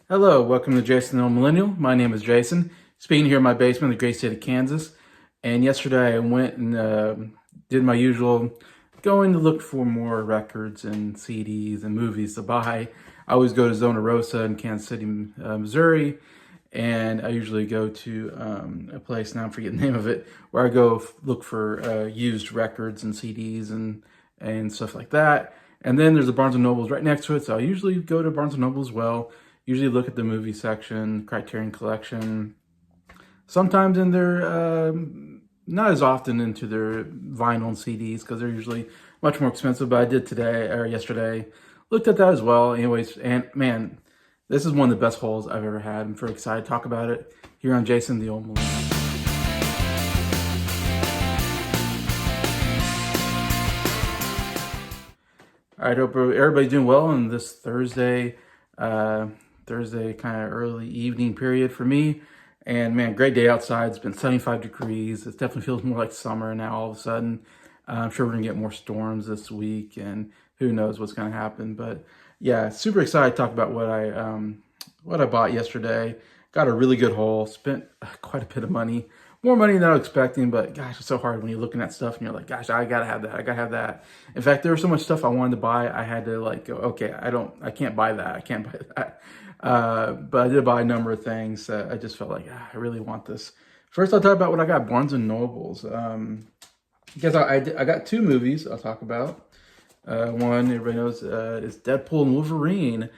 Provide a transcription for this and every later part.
Hello, welcome to Jason the Old Millennial. My name is Jason, speaking here in my basement in the great state of Kansas. And yesterday I went and did my usual, going to look for more records and CDs and movies to buy. I always go to Zona Rosa in Kansas City, Missouri, and I usually go to a place, now I'm forgetting the name of it, where I go look for used records and CDs and stuff like that. And then there's a Barnes & Noble's right next to it, so I usually go to Barnes & Noble as well. Usually look at the movie section, Criterion Collection. Sometimes in their, not as often into their vinyl and CDs because they're usually much more expensive. But I did today or yesterday, looked at that as well. Anyways, and man, this is one of the best hauls I've ever had. I'm very excited to talk about it here on Jason the Old Millennial. All right, hope everybody's doing well on this Thursday kind of early evening period for me. And man, great day outside. It's been 75 degrees. It definitely feels more like summer now all of a sudden. I'm sure we're gonna get more storms this week and who knows what's gonna happen. But yeah, super excited to talk about what I bought yesterday. Got a really good haul, spent quite a bit of money. More money than I was expecting, but gosh, it's so hard when you're looking at stuff and you're like, gosh, I gotta have that, I gotta have that. In fact, there was so much stuff I wanted to buy, I had to like go, okay, I can't buy that, I can't buy that. But I did buy a number of things that I just felt like, I really want this. First, I'll talk about what I got, Barnes & Noble's. Because I got two movies I'll talk about. One, everybody knows, is Deadpool and Wolverine.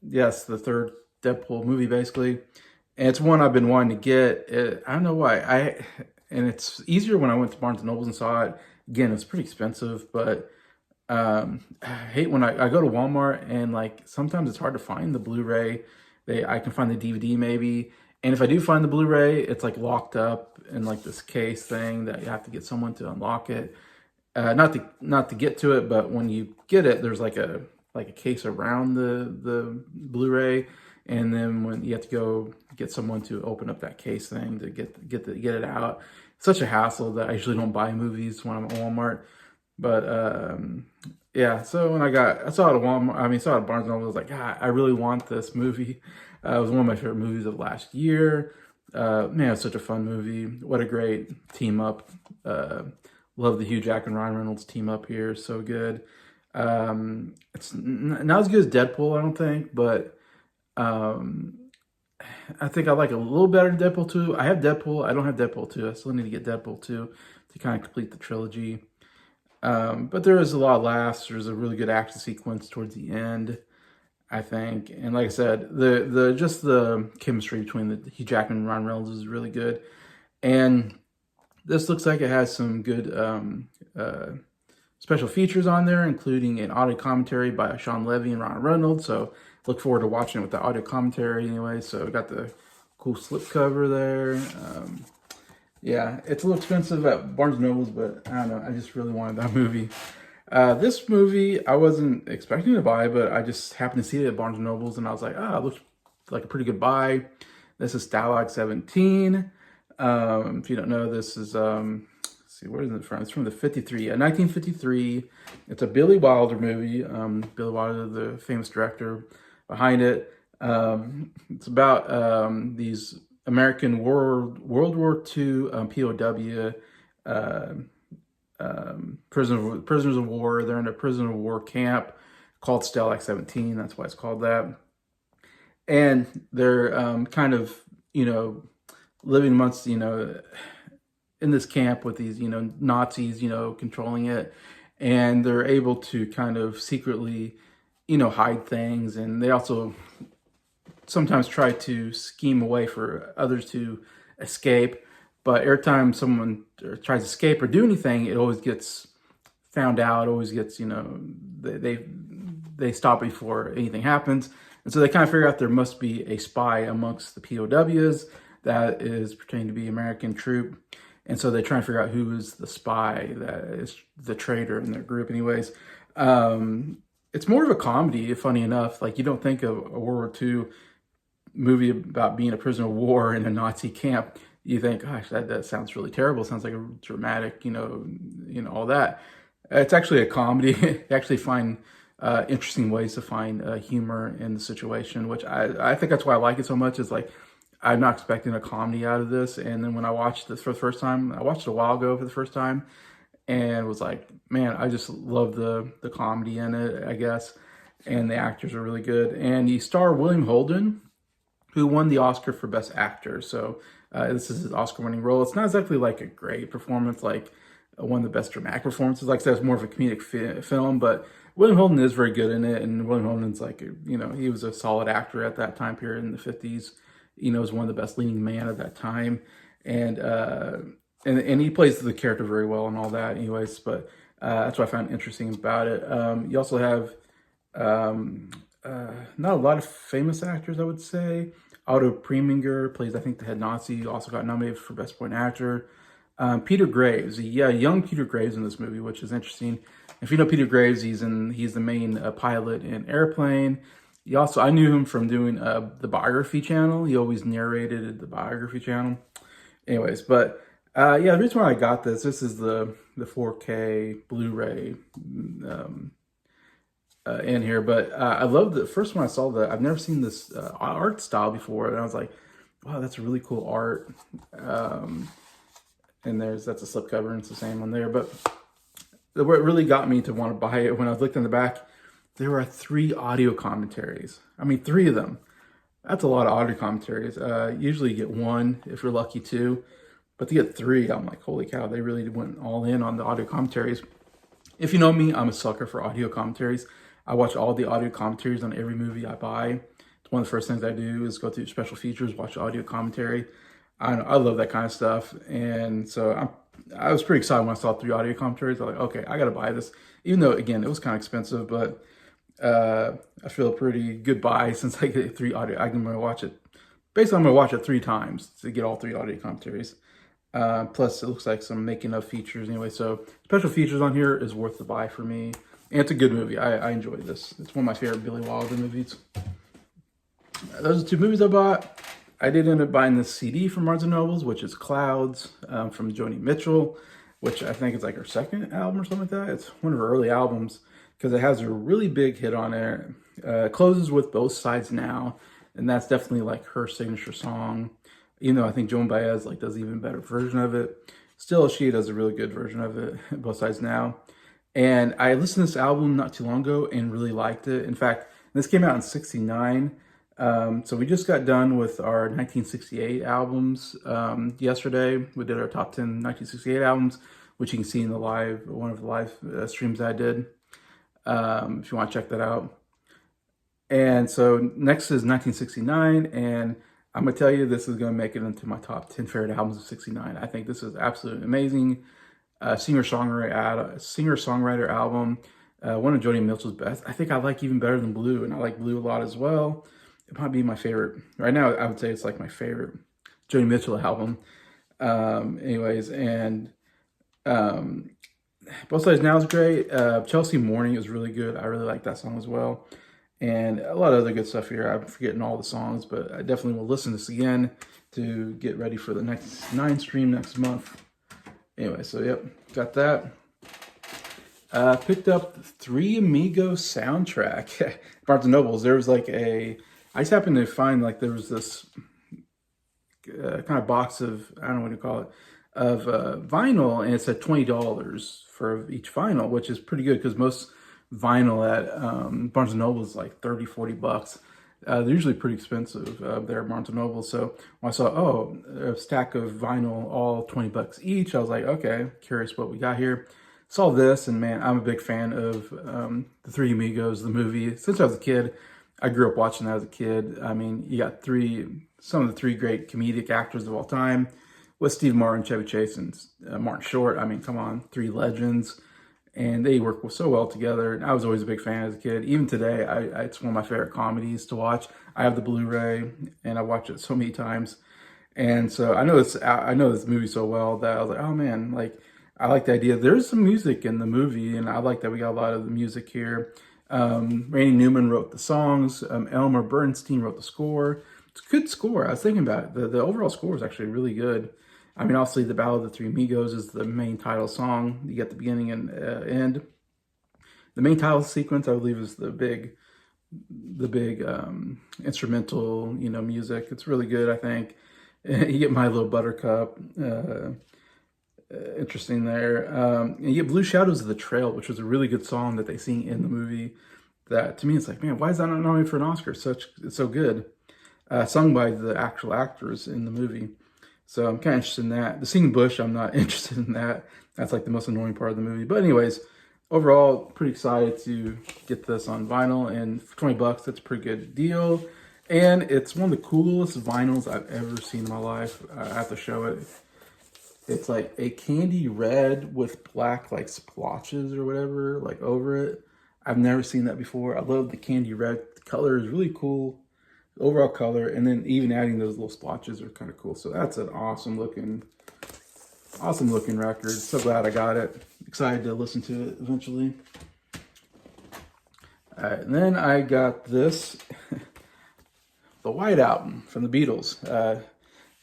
Yes, the third Deadpool movie, basically. And it's one I've been wanting to get. I don't know why. And it's easier when I went to Barnes & Noble's and saw it. Again, it's pretty expensive, but I hate when I go to Walmart and like sometimes it's hard to find the Blu-ray. I can find the DVD maybe. And if I do find the Blu-ray, it's like locked up in like this case thing that you have to get someone to unlock it. Not to get to it, but when you get it, there's like a case around the Blu-ray. And then when you have to go get someone to open up that case thing to get it out, it's such a hassle that I usually don't buy movies when I'm at Walmart. But yeah, so when I saw it at Walmart, saw it at Barnes & Noble, I was like, I really want this movie. It was one of my favorite movies of last year. Man, it was such a fun movie. What a great team up. Love the Hugh Jackman and Ryan Reynolds team up here. So good. It's not as good as Deadpool, I don't think, but I think I like a little better than Deadpool 2. I have Deadpool. I don't have Deadpool 2. I still need to get Deadpool 2 to kind of complete the trilogy. But there is a lot of laughs. There's a really good action sequence towards the end, I think. And like I said, just the chemistry between the Hugh Jackman and Ryan Reynolds is really good. And this looks like it has some good special features on there, including an audio commentary by Sean Levy and Ryan Reynolds. So look forward to watching it with the audio commentary anyway. So got the cool slipcover there. Yeah, it's a little expensive at Barnes & Noble's, but I don't know. I just really wanted that movie. This movie, I wasn't expecting to buy, but I just happened to see it at Barnes & Noble's, and I was like, it looks like a pretty good buy. This is Stalag 17. If you don't know, this is, let's see, where is it from? It's from the 1953. It's a Billy Wilder movie. Billy Wilder, the famous director behind it. It's about these American World War II POW prisoners of war. They're in a prisoner of war camp called Stalag 17. That's why it's called that. And they're kind of, living amongst, in this camp with these, Nazis, controlling it. And they're able to kind of secretly, hide things. And they also sometimes try to scheme a way for others to escape. But every time someone tries to escape or do anything, it always gets found out, always gets, they stop before anything happens. And so they kind of figure out there must be a spy amongst the POWs that is pretending to be American troop. And so they try and figure out who is the spy that is the traitor in their group anyways. It's more of a comedy, funny enough. Like, you don't think of a World War II movie about being a prisoner of war in a Nazi camp you think, gosh, that sounds really terrible. Sounds like a dramatic, all that. It's actually a comedy. You actually find interesting ways to find humor in the situation, which I think that's why I like it so much. Is like I'm not expecting a comedy out of this, and then when I watched this for the first time, I watched it a while ago for the first time, and was like, man, I just love the comedy in it, I guess, and the actors are really good. And you star William Holden, who won the Oscar for Best Actor. So this is his Oscar-winning role. It's not exactly like a great performance, like one of the best dramatic performances. Like I said, it's more of a comedic film, but William Holden is very good in it. And William Holden's like, he was a solid actor at that time period in the 50s. Was one of the best leading man at that time. And he plays the character very well and all that anyways. But that's what I found interesting about it. You also have not a lot of famous actors, I would say. Otto Preminger plays, I think, the head Nazi. Also got nominated for Best Supporting Actor. Peter Graves, young Peter Graves in this movie, which is interesting. If you know Peter Graves, he's the main pilot in Airplane. I knew him from doing the Biography channel. He always narrated the Biography channel. Anyways, but the reason why I got this is the 4K Blu-ray in here, but I love the first one I saw I've never seen this art style before, and I was like, wow, that's really cool art. And that's a slipcover, and it's the same one there. But what really got me to want to buy it, when I looked in the back, there were 3 audio commentaries. I mean, 3 of them. That's a lot of audio commentaries. Usually you get 1, if you're lucky, 2. But to get 3, I'm like, holy cow, they really went all in on the audio commentaries. If you know me, I'm a sucker for audio commentaries. I watch all the audio commentaries on every movie I buy. It's one of the first things I do is go through special features, watch audio commentary. I love that kind of stuff. And so I was pretty excited when I saw 3 audio commentaries. I was like, okay, I got to buy this. Even though, again, it was kind of expensive, but I feel a pretty good buy since I get 3 audio. I'm going to watch it. Basically, I'm going to watch it 3 times to get all 3 audio commentaries. Plus, it looks like some making of features anyway. So special features on here is worth the buy for me. And it's a good movie. I enjoyed this. It's one of my favorite Billy Wilder movies. Those are 2 movies I bought. I did end up buying this CD from Barnes & Noble's, which is Clouds from Joni Mitchell, which I think is like her 2nd album or something like that. It's one of her early albums because it has a really big hit on there. It closes with Both Sides Now, and that's definitely like her signature song. Even though I think Joan Baez does an even better version of it. Still, she does a really good version of it, Both Sides Now. And I listened to this album not too long ago and really liked it. In fact, this came out in '69. So we just got done with our 1968 albums yesterday. We did our top 10 1968 albums, which you can see in one of the live streams I did, if you want to check that out. And so next is 1969, and I'm going to tell you, this is going to make it into my top 10 favorite albums of '69. I think this is absolutely amazing. Singer-songwriter album. One of Joni Mitchell's best. I think I like even better than Blue, and I like Blue a lot as well. It might be my favorite. Right now, I would say it's like my favorite Joni Mitchell album. Anyways, and Both Sides Now is great. Chelsea Morning is really good. I really like that song as well. And a lot of other good stuff here. I'm forgetting all the songs, but I definitely will listen to this again to get ready for the next 9 stream next month. Anyway, so yep, got that. Picked up the Three Amigos soundtrack. Barnes & Noble's. There was I just happened to find there was this kind of box of, I don't know what to call it, of vinyl, and it said $20 for each vinyl, which is pretty good because most vinyl at Barnes & Noble is like $30-$40. They're usually pretty expensive there at Barnes & Noble. So when I saw, a stack of vinyl, all $20 each, I was like, okay, curious what we got here. Saw this, and man, I'm a big fan of The Three Amigos, the movie. Since I was a kid, I grew up watching that as a kid. I mean, you got some of the 3 great comedic actors of all time with Steve Martin, Chevy Chase, and Martin Short. I mean, come on, 3 legends. And they work so well together. And I was always a big fan as a kid. Even today, it's one of my favorite comedies to watch. I have the Blu-ray, and I watch it so many times. And so I know this movie so well that I was like, oh man, I like the idea. There's some music in the movie, and I like that we got a lot of the music here. Randy Newman wrote the songs. Elmer Bernstein wrote the score. it's a good score. I was thinking about it. The overall score is actually really good. I mean, obviously, the Ballad of the Three Amigos is the main title song. You get the beginning and end. The main title sequence, I believe, is the big instrumental, music. It's really good, I think. You get My Little Buttercup, interesting there. And you get Blue Shadows of the Trail, which was a really good song that they sing in the movie. That to me, it's like, man, why is that not nominated for an Oscar? It's so good. Sung by the actual actors in the movie. So I'm kind of interested in that. The singing bush, I'm not interested in that. That's like the most annoying part of the movie. But anyways, overall, pretty excited to get this on vinyl. And for $20, that's a pretty good deal. And it's one of the coolest vinyls I've ever seen in my life. I have to show it. It's like a candy red with black like splotches or whatever like over it. I've never seen that before. I love the candy red. The color is really cool. Overall color, and then even adding those little splotches are kind of cool. So that's an awesome looking record. So glad I got it. Excited to listen to it eventually. All right, and then I got this, the White Album from the Beatles.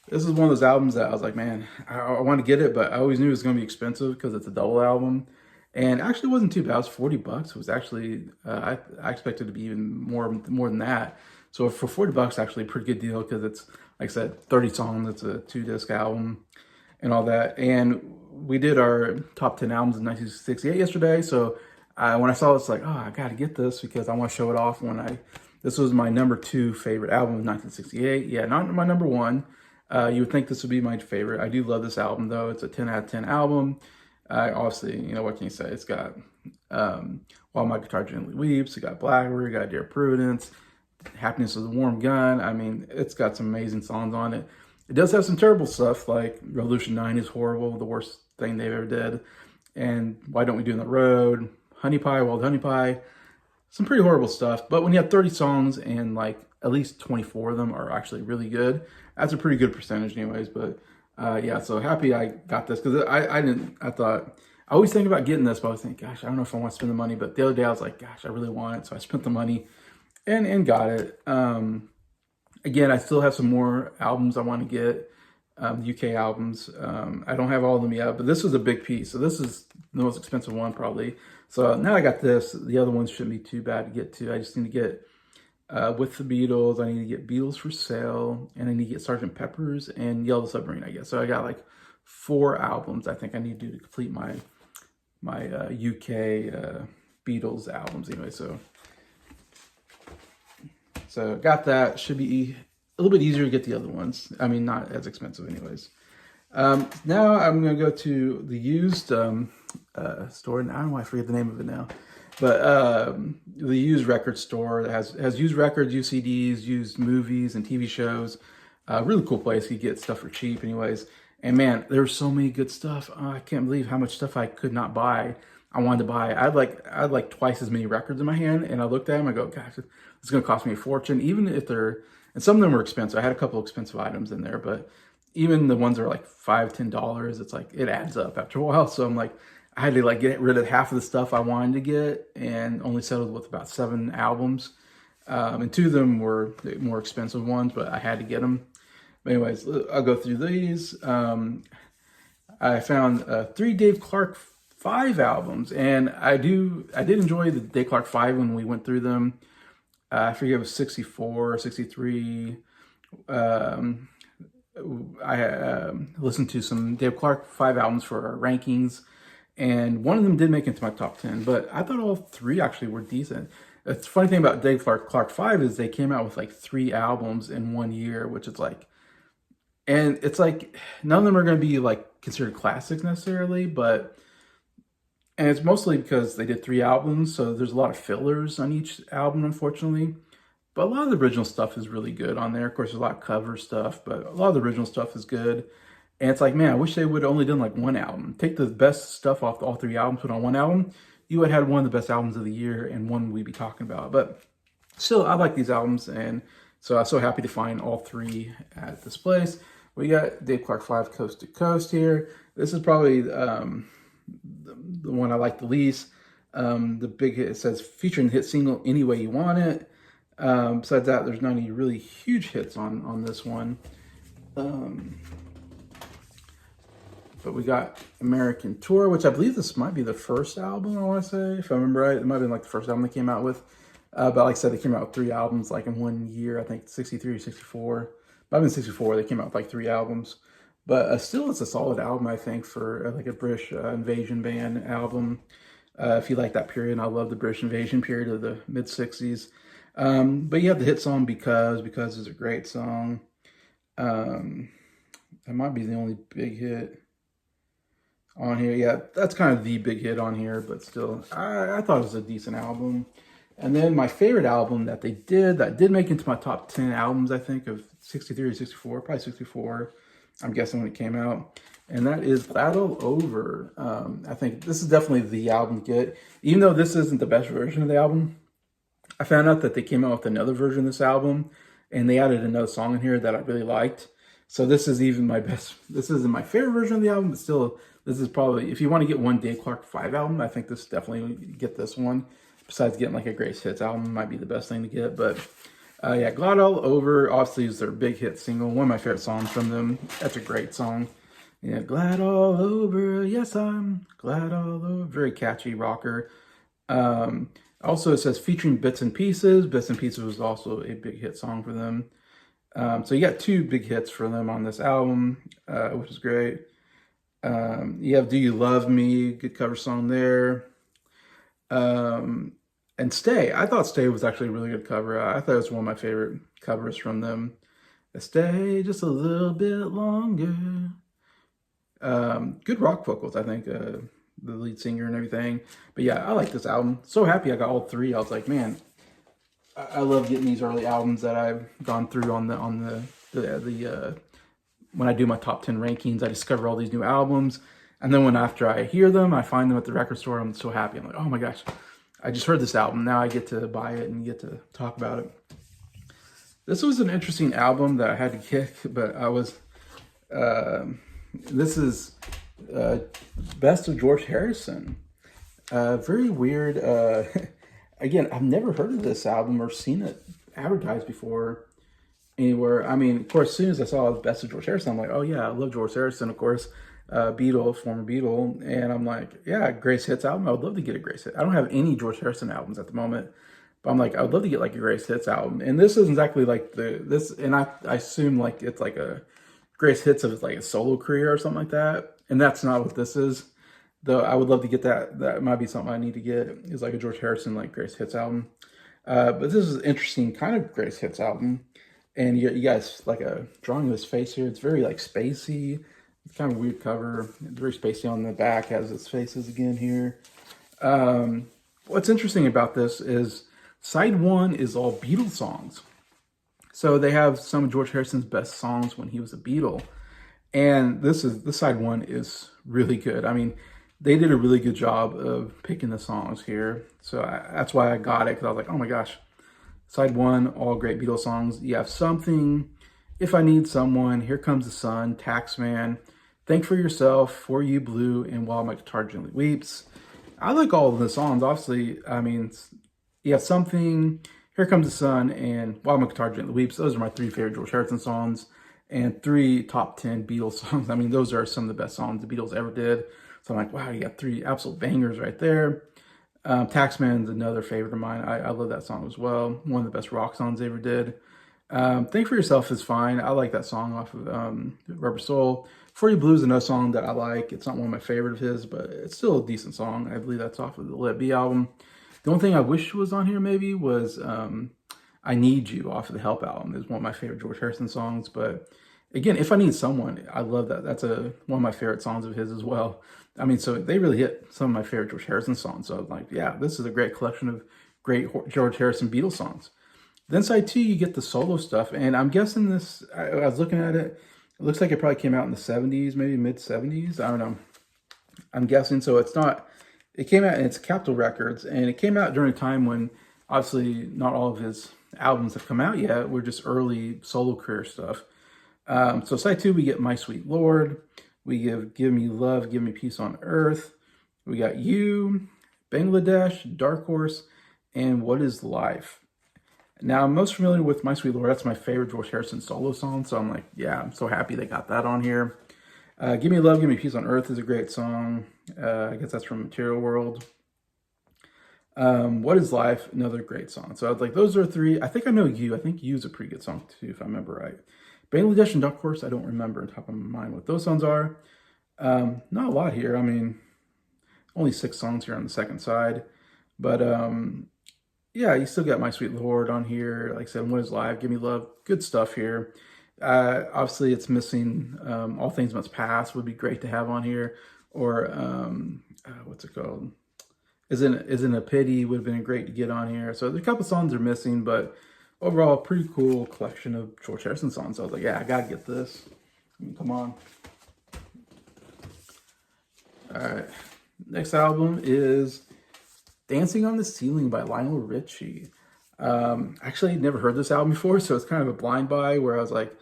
This is one of those albums that I was like, man, I want to get it, but I always knew it was going to be expensive because it's a double album. And actually, it wasn't too bad. It was $40. It was actually I expected it to be even more than that. So for $40, actually a pretty good deal because it's, like I said, 30 songs. It's a 2-disc album and all that. And we did our top 10 albums in 1968 yesterday. So when I saw it, it's like, oh, I got to get this because I want to show it off. This was my number 2 favorite album of 1968. Yeah, not my number 1. You would think this would be my favorite. I do love this album though. It's a 10 out of 10 album. Obviously, what can you say? It's got While My Guitar Gently Weeps. It got Blackbird. It got Dear Prudence. Happiness is a Warm Gun. I mean, it's got some amazing songs on it. It does have some terrible stuff, like Revolution 9 is horrible, the worst thing they've ever did. And Why Don't We Do on the Road, Honey Pie, Wild Honey Pie, some pretty horrible stuff. But when you have 30 songs and like at least 24 of them are actually really good, that's a pretty good percentage anyways. But yeah, so happy I got this because I thought, I always think about getting this, but I was thinking, gosh, I don't know if I want to spend the money. But the other day I was like, gosh, I really want it. So I spent the money. And got it. Again, I still have some more albums I want to get, UK albums. I don't have all of them yet, but this was a big piece. So this is the most expensive one probably. So now I got this. The other ones shouldn't be too bad to get to. I just need to get With the Beatles. I need to get Beatles for Sale, and I need to get Sgt. Pepper's and Yellow Submarine, I guess. So I got like 4 albums I think I need to do to complete my UK Beatles albums anyway. So got that. Should be a little bit easier to get the other ones. I mean, not as expensive anyways. Now I'm going to go to the used store. And I don't know why I forget the name of it now. But the used record store that has used records, used CDs, used movies and TV shows. Really cool place. You get stuff for cheap anyways. And man, there's so many good stuff. I can't believe how much stuff I could not buy. I wanted to buy. I had like twice as many records in my hand, and I looked at them. I go, gosh, it's going to cost me a fortune. Even if and some of them were expensive. I had a couple expensive items in there, but even the ones that are like $5, $10, it's like it adds up after a while. So I'm like, I had to like get rid of half of the stuff I wanted to get, and only settled with about 7 albums. And 2 of them were the more expensive ones, but I had to get them. But anyways, I'll go through these. I found 3 Dave Clark 5 albums, and I did enjoy the Dave Clark 5 when we went through them. I forget it was 64, 63. I listened to some Dave Clark 5 albums for our rankings, and one of them did make it into my top 10, but I thought all 3 actually were decent. The funny thing about Dave Clark 5 is they came out with like 3 albums in 1 year, which is like, and it's like none of them are going to be like considered classics necessarily, and it's mostly because they did 3 albums, so there's a lot of fillers on each album, unfortunately. But a lot of the original stuff is really good on there. Of course, there's a lot of cover stuff, but a lot of the original stuff is good. And it's like, man, I wish they would have only done like 1 album. Take the best stuff off all 3 albums, put on 1 album. You would have had one of the best albums of the year and one we'd be talking about. But still, I like these albums, and so I'm so happy to find all 3 at this place. We got Dave Clark 5 Coast to Coast here. This is probably the one I like the least. The big hit, it says featuring the hit single Any Way You Want It. Besides that, there's not any really huge hits on this one. But we got American Tour, which I believe this might be the first album, I want to say, if I remember right. It might have been like the first album they came out with. But like I said, they came out with 3 albums like in 1 year, I think 63 or 64. Might have been 64, they came out with like 3 albums. But still, it's a solid album, I think, for like a British invasion band album. If you like that period, and I love the British invasion period of the mid-60s. But you have the hit song Because is a great song. That might be the only big hit on here. Yeah, that's kind of the big hit on here, but still, I thought it was a decent album. And then my favorite album that they did, that did make into my top 10 albums, I think, of 63 or 64, probably 64, I'm guessing when it came out. And that is Glad All Over. I think this is definitely the album to get. Even though this isn't the best version of the album, I found out that they came out with another version of this album, and they added another song in here that I really liked. So this is even my best. This isn't my favorite version of the album, but still, this is probably, if you want to get one Dave Clark 5 album, I think this definitely get this one. Besides getting like a Greatest Hits album, might be the best thing to get. But yeah, Glad All Over obviously is their big hit single. One of my favorite songs from them. That's a great song. Yeah, Glad All Over. Yes, I'm glad all over. Very catchy rocker. Also, it says featuring Bits and Pieces. Bits and Pieces was also a big hit song for them. So you got 2 big hits for them on this album, which is great. You have Do You Love Me? Good cover song there. And Stay. I thought Stay was actually a really good cover. I thought it was one of my favorite covers from them. Stay just a little bit longer. Good rock vocals, I think. The lead singer and everything. But yeah, I like this album. So happy I got all 3. I was like, man, I love getting these early albums that I've gone through on the when I do my top 10 rankings. I discover all these new albums, and then after I hear them, I find them at the record store. I'm so happy. I'm like, oh my gosh, I just heard this album. Now I get to buy it and get to talk about it. This was an interesting album that I had to kick, but I was. This is Best of George Harrison. Very weird. Again, I've never heard of this album or seen it advertised before anywhere. I mean, of course, as soon as I saw Best of George Harrison, I'm like, oh yeah, I love George Harrison, of course, Beatle, former Beatle. And I'm like, yeah, Greatest Hits album. I would love to get a Greatest Hits. I don't have any George Harrison albums at the moment, but I'm like, I would love to get like a Greatest Hits album. And this is exactly like this, and I assume like it's like a Greatest Hits of like a solo career or something like that. And that's not what this is. Though I would love to get that. That might be something I need to get. Is like a George Harrison like Greatest Hits album. But this is an interesting kind of Greatest Hits album. And you guys like a drawing of his face here. It's very like spacey. It's kind of a weird cover. It's very spacey on the back. Has its faces again here. What's interesting about this is side 1 is all Beatles songs. So they have some of George Harrison's best songs when he was a Beatle. And this side 1 is really good. I mean, they did a really good job of picking the songs here. So that's why I got it, because I was like, oh my gosh. Side 1, all great Beatles songs. You have Something, If I Need Someone, Here Comes the Sun, Taxman, Think for Yourself, For You Blue, and While My Guitar Gently Weeps. I like all of the songs, obviously. I mean, you have Something, Here Comes the Sun, and While My Guitar Gently Weeps. Those are my 3 favorite George Harrison songs, and 3 top 10 Beatles songs. I mean, those are some of the best songs the Beatles ever did. So I'm like, wow, you got 3 absolute bangers right there. Taxman's another favorite of mine. I love that song as well. One of the best rock songs they ever did. Think for Yourself is fine. I like that song off of Rubber Soul. For You Blue is another song that I like. It's not one of my favorite of his, but it's still a decent song. I believe that's off of the Let Be album. The only thing I wish was on here maybe was I Need You off of the Help album. Is one of my favorite George Harrison songs. But again, If I Need Someone, I love that. That's one of my favorite songs of his as well. I mean, so they really hit some of my favorite George Harrison songs. So I was like, yeah, this is a great collection of great George Harrison Beatles songs. Then side 2, you get the solo stuff. And I'm guessing this, I was looking at it, it looks like it probably came out in the 70s, maybe mid-70s. I don't know. I'm guessing. So it's not, it came out, and it's Capitol Records. And it came out during a time when, obviously, not all of his albums have come out yet. We're just early solo career stuff. So side 2, we get My Sweet Lord. We Give Me Love, Give Me Peace on Earth. We got You, Bangladesh, Dark Horse, and What Is Life. Now, I'm most familiar with My Sweet Lord. That's my favorite George Harrison solo song. So I'm like, yeah, I'm so happy they got that on here. Give Me Love, Give Me Peace on Earth is a great song. I guess that's from Material World. What is Life? Another great song. So I was like, those are three. I think I know You. I think You is a pretty good song too, if I remember right. Bangladesh and Dark Horse, I don't remember on top of my mind what those songs are. Not a lot here. I mean, only 6 songs here on the second side. But yeah, you still got My Sweet Lord on here. Like I said, What is Life? Give Me Love. Good stuff here. Obviously, it's missing All Things Must Pass would be great to have on here. Or what's it called? Isn't a Pity would have been great to get on here. So there's a couple songs are missing, but overall, pretty cool collection of George Harrison songs. So I was like, yeah, I gotta get this. I mean, come on. All right. Next album is Dancing on the Ceiling by Lionel Richie. Actually, never heard this album before, so it's kind of a blind buy where I was like,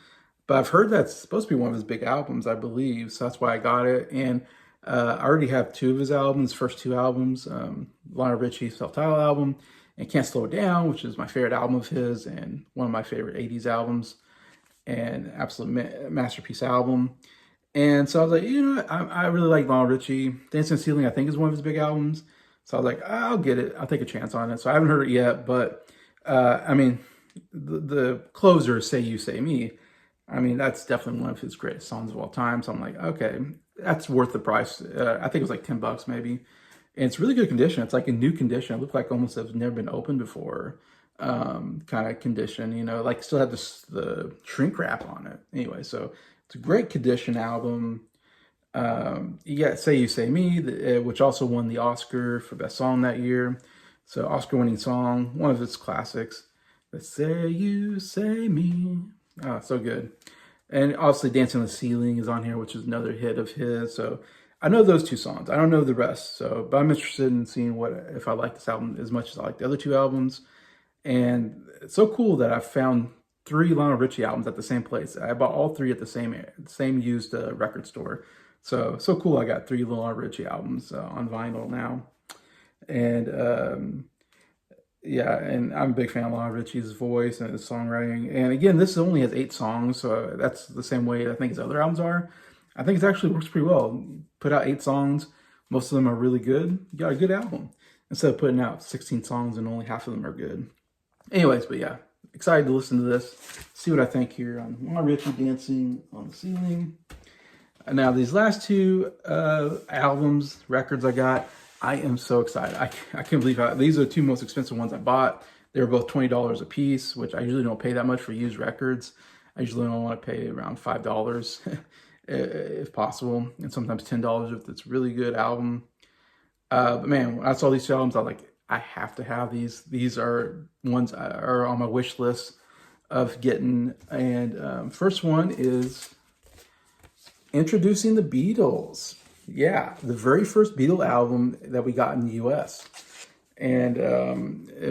but I've heard that's supposed to be one of his big albums, I believe. So that's why I got it. And I already have 2 of his albums, first 2 albums, Lionel Richie's self-titled album and Can't Slow It Down, which is my favorite album of his and one of my favorite 80s albums and absolute masterpiece album. And so I was like, you know, I really like Lionel Richie. Dancing on the Ceiling, I think, is one of his big albums. So I was like, I'll get it. I'll take a chance on it. So I haven't heard it yet, but I mean, the closer, Say You, Say Me, I mean, that's definitely one of his greatest songs of all time. So I'm like, okay, that's worth the price. I think it was like $10 maybe. And it's really good condition. It's like a new condition. It looked like almost it's never been opened before kind of condition, you know, like still had the shrink wrap on it. Anyway, so it's a great condition album. You got Say You, Say Me, which also won the Oscar for Best Song that year. So Oscar-winning song, one of its classics. But Say You, Say Me. Oh, so good. And obviously Dancing on the Ceiling is on here, which is another hit of his. So I know those 2 songs. I don't know the rest. So, but I'm interested in seeing if I like this album as much as I like the other 2 albums. And it's so cool that I found 3 Lionel Richie albums at the same place. I bought all 3 at the same used record store. So cool. I got 3 Lionel Richie albums on vinyl now. And yeah, and I'm a big fan of Lionel Richie's voice and his songwriting. And again, this only has 8 songs, so that's the same way I think his other albums are. I think it actually works pretty well. Put out 8 songs, most of them are really good. You got a good album instead of putting out 16 songs and only half of them are good. Anyways, but yeah, excited to listen to this, see what I think here on Lionel Richie, Dancing on the Ceiling. Now, these last 2 albums, records I got, I am so excited. I can't believe these are the 2 most expensive ones I bought. They were both $20 a piece, which I usually don't pay that much for used records. I usually don't want to pay around $5 if possible, and sometimes $10 if it's a really good album. But man, when I saw these 2 albums, I was like, I have to have these. These are ones that are on my wish list of getting. And first one is Introducing the Beatles. Yeah, the very first Beatle album that we got in the U.S. And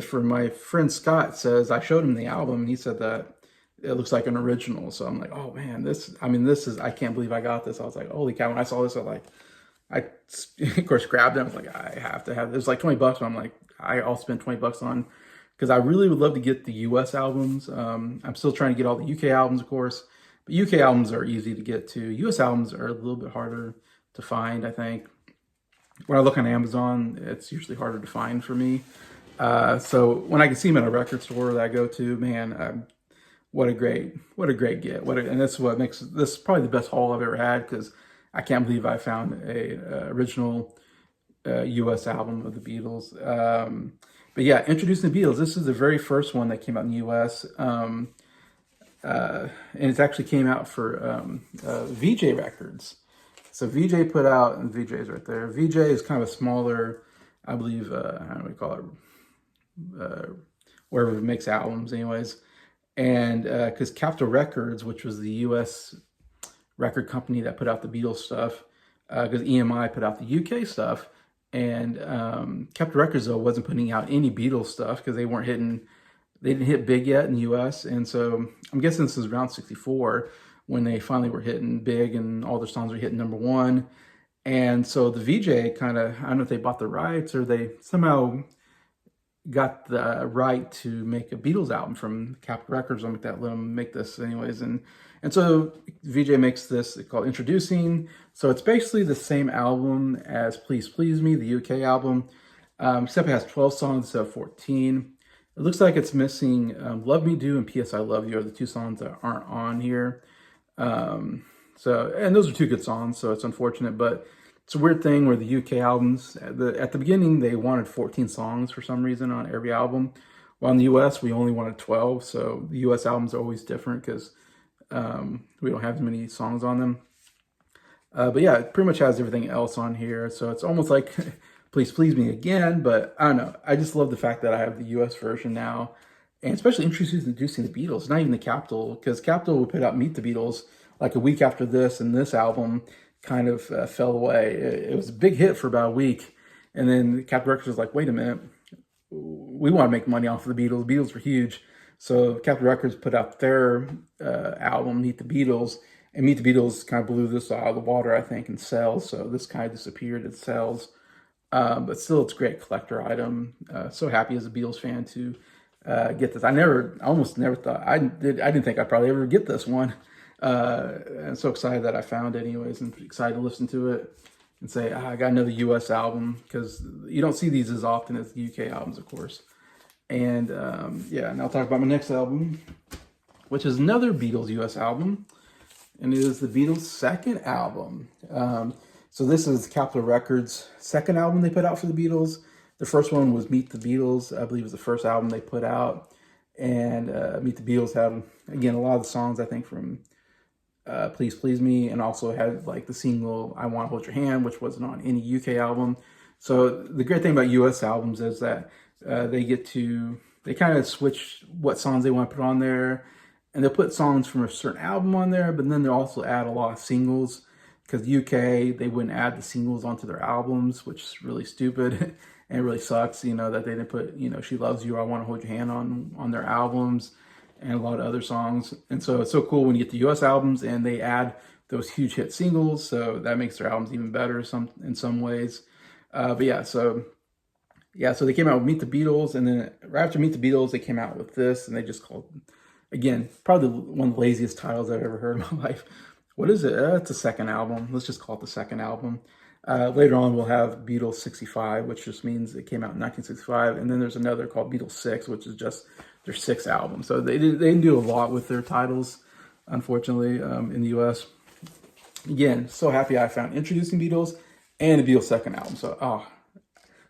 for my friend Scott says, I showed him the album and he said that it looks like an original. So I'm like, oh man, this is, I can't believe I got this. I was like, holy cow. When I saw this, I of course grabbed it. I was like, I have to have this. It was like $20, but I'm like, I'll spend $20 on, because I really would love to get the U.S. albums. I'm still trying to get all the UK albums, of course. But UK albums are easy to get to. US albums are a little bit harder to find, I think. When I look on Amazon, it's usually harder to find for me. So when I can see them at a record store that I go to, man, what a great get. And that's what makes this probably the best haul I've ever had, because I can't believe I found a original US album of the Beatles. But yeah, Introducing the Beatles. This is the very first one that came out in the US. And it actually came out for VJ Records. So VJ put out, and VJ's right there. VJ is kind of a smaller, I believe, how do we call it? Wherever it makes albums, anyways. And because Capitol Records, which was the U.S. record company that put out the Beatles stuff, because EMI put out the UK stuff, and Capitol Records though wasn't putting out any Beatles stuff because they didn't hit big yet in the U.S. And so I'm guessing this is around '64 when they finally were hitting big and all their songs were hitting #1. And so the VJ kind of, I don't know if they bought the rights or they somehow, got the right to make a Beatles album from Capitol Records. I'll make that, let them make this anyways. And so VJ makes this called Introducing. So it's basically the same album as Please Please Me, the UK album, except it has 12 songs instead of 14. It looks like it's missing Love Me Do and P.S. I Love You are the two songs that aren't on here. And those are two good songs, so it's unfortunate, but it's a weird thing where the UK albums, at the beginning, they wanted 14 songs for some reason on every album. While in the US, we only wanted 12, so the US albums are always different because we don't have as many songs on them. But yeah, it pretty much has everything else on here, so it's almost like Please Please Me again, but I don't know. I just love the fact that I have the US version now, and especially introducing the Beatles, not even the Capitol, because Capitol would put out Meet the Beatles like a week after this, and this album kind of fell away. It was a big hit for about a week, and then Capitol Records was like, wait a minute, we want to make money off of the Beatles. The Beatles were huge. So Capitol Records put out their album, Meet the Beatles, and Meet the Beatles kind of blew this out of the water, I think, in sales. So this kind of disappeared in sales. But still, it's a great collector item. So happy as a Beatles fan to get this. I almost never thought, I didn't think I'd probably ever get this one. And so excited that I found it anyways, and excited to listen to it and say, I got another US album, because you don't see these as often as the UK albums, of course. And yeah, and I'll talk about my next album, which is another Beatles US album, and it is the Beatles' second album. So this is Capitol Records' second album they put out for the Beatles. The first one was Meet the Beatles, I believe it was the first album they put out. And Meet the Beatles had, again, a lot of the songs, I think, from Please Please Me, and also had like the single I Want to Hold Your Hand, which wasn't on any UK album. So the great thing about US albums is that they kind of switch what songs they want to put on there, and they'll put songs from a certain album on there, but then they'll also add a lot of singles, because the UK, they wouldn't add the singles onto their albums, which is really stupid. And it really sucks, that they didn't put, She Loves You, I Want to Hold Your Hand on their albums, and a lot of other songs. And so it's so cool when you get the US albums and they add those huge hit singles. So that makes their albums even better in some ways. But yeah, so they came out with Meet the Beatles, and then right after Meet the Beatles, they came out with this, and they just called, again, probably one of the laziest titles I've ever heard in my life. What is it? It's a second album. Let's just call it the second album. Later on, we'll have Beatles 65, which just means it came out in 1965. And then there's another called Beatles 6, which is just their sixth album. So they didn't do a lot with their titles, unfortunately, in the US. Again, so happy I found Introducing Beatles and the Beatles second album. So,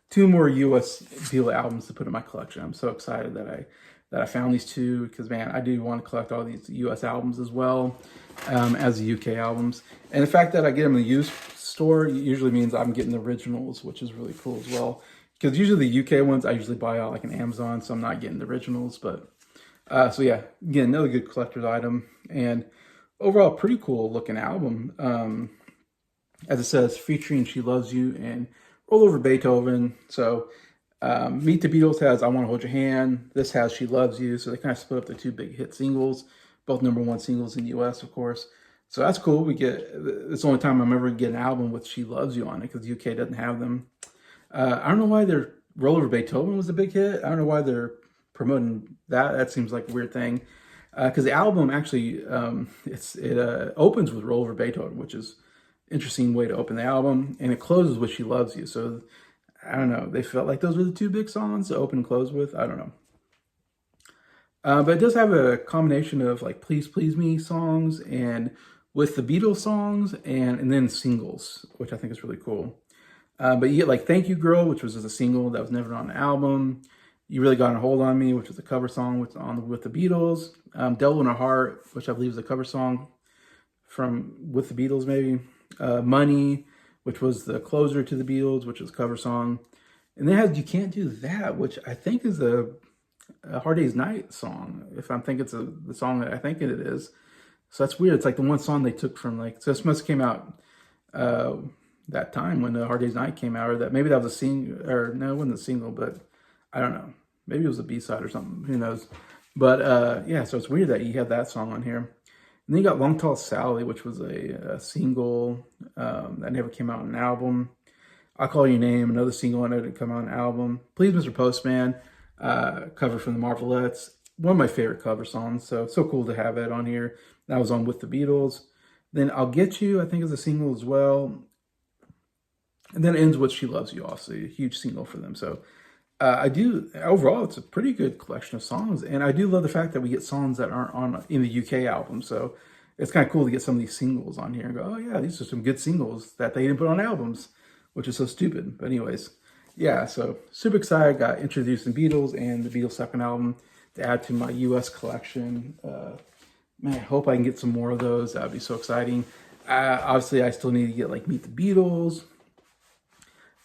two more US Beatles albums to put in my collection. I'm so excited that I found these two, because, man, I do want to collect all these US albums as well as the UK albums. And the fact that I get them in the used store usually means I'm getting the originals, which is really cool as well. Because usually the UK ones I usually buy out like on Amazon, so I'm not getting the originals. But so yeah, again, another good collector's item, and overall pretty cool looking album. As it says, featuring She Loves You and Roll Over Beethoven. So Meet the Beatles has I Want to Hold Your Hand. This has She Loves You. So they kind of split up the two big hit singles, both #1 singles in the US, of course. So that's cool. It's the only time I'm ever getting an album with She Loves You on it, because the UK doesn't have them. I don't know why their Roll Over Beethoven was a big hit. I don't know why they're promoting that. That seems like a weird thing. Because the album actually, it opens with Roll Over Beethoven, which is an interesting way to open the album. And it closes with She Loves You. So, I don't know. They felt like those were the two big songs to open and close with. I don't know. But it does have a combination of like Please Please Me songs and with the Beatles songs and then singles, which I think is really cool. But you get like Thank You Girl, which was just a single that was never on an album. You Really Got a Hold on Me, which was a cover song with the Beatles. Devil in a Heart, which I believe is a cover song with the Beatles maybe. Money, which was the closer to the Beatles, which was a cover song. And then it has You Can't Do That, which I think is a Hard Day's Night song, if I'm thinking it's the song that I think it is. So that's weird. It's like the one song they took from so this must have came out that time when the Hard Day's Night came out, or that maybe that was a single, or no, it wasn't a single, but I don't know. Maybe it was a B-side or something. Who knows? But yeah, so it's weird that you have that song on here. And then you got Long Tall Sally, which was a single that never came out on an album. I'll Call Your Name, another single that didn't come out on an album. Please Mr. Postman, cover from the Marvelettes. One of my favorite cover songs, so cool to have that on here. That was on With the Beatles. Then I'll Get You, I think, is a single as well. And then it ends with She Loves You, also a huge single for them. So overall, it's a pretty good collection of songs. And I do love the fact that we get songs that aren't on in the UK album. So it's kind of cool to get some of these singles on here and go, oh yeah, these are some good singles that they didn't put on albums, which is so stupid. But anyways, yeah, so super excited. Got introduced in Beatles and the Beatles second album to add to my US collection. Man, I hope I can get some more of those. That would be so exciting. Obviously, I still need to get like Meet the Beatles.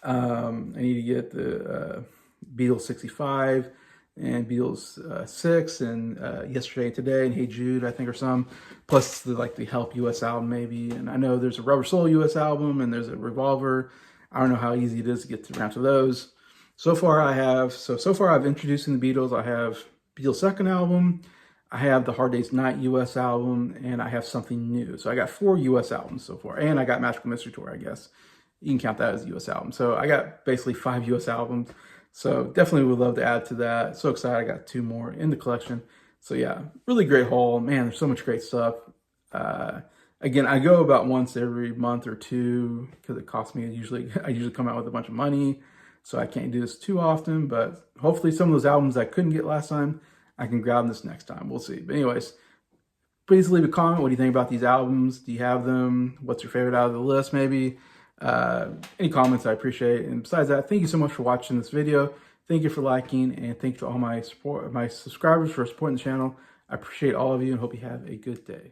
I need to get the Beatles 65 and Beatles 6 and Yesterday and Today and Hey Jude, I think, or some. Plus the Help US album maybe. And I know there's a Rubber Soul US album and there's a Revolver. I don't know how easy it is to get around to those. So far I've introduced in the Beatles. I have Beatles second album. I have the Hard Day's Night US album, and I have Something New. So I got 4 US albums so far. And I got Magical Mystery Tour, I guess. You can count that as a US album. So I got basically 5 US albums. So definitely would love to add to that. So excited I got 2 more in the collection. So yeah, really great haul. Man, there's so much great stuff. Again, I go about once every month or 2 because it costs me, I usually come out with a bunch of money. So I can't do this too often, but hopefully some of those albums I couldn't get last time, I can grab them this next time. We'll see. But anyways, please leave a comment. What do you think about these albums? Do you have them? What's your favorite out of the list maybe? Any comments I appreciate. And besides that, thank you so much for watching this video. Thank you for liking, and thank you to all my subscribers for supporting the channel. I appreciate all of you and hope you have a good day.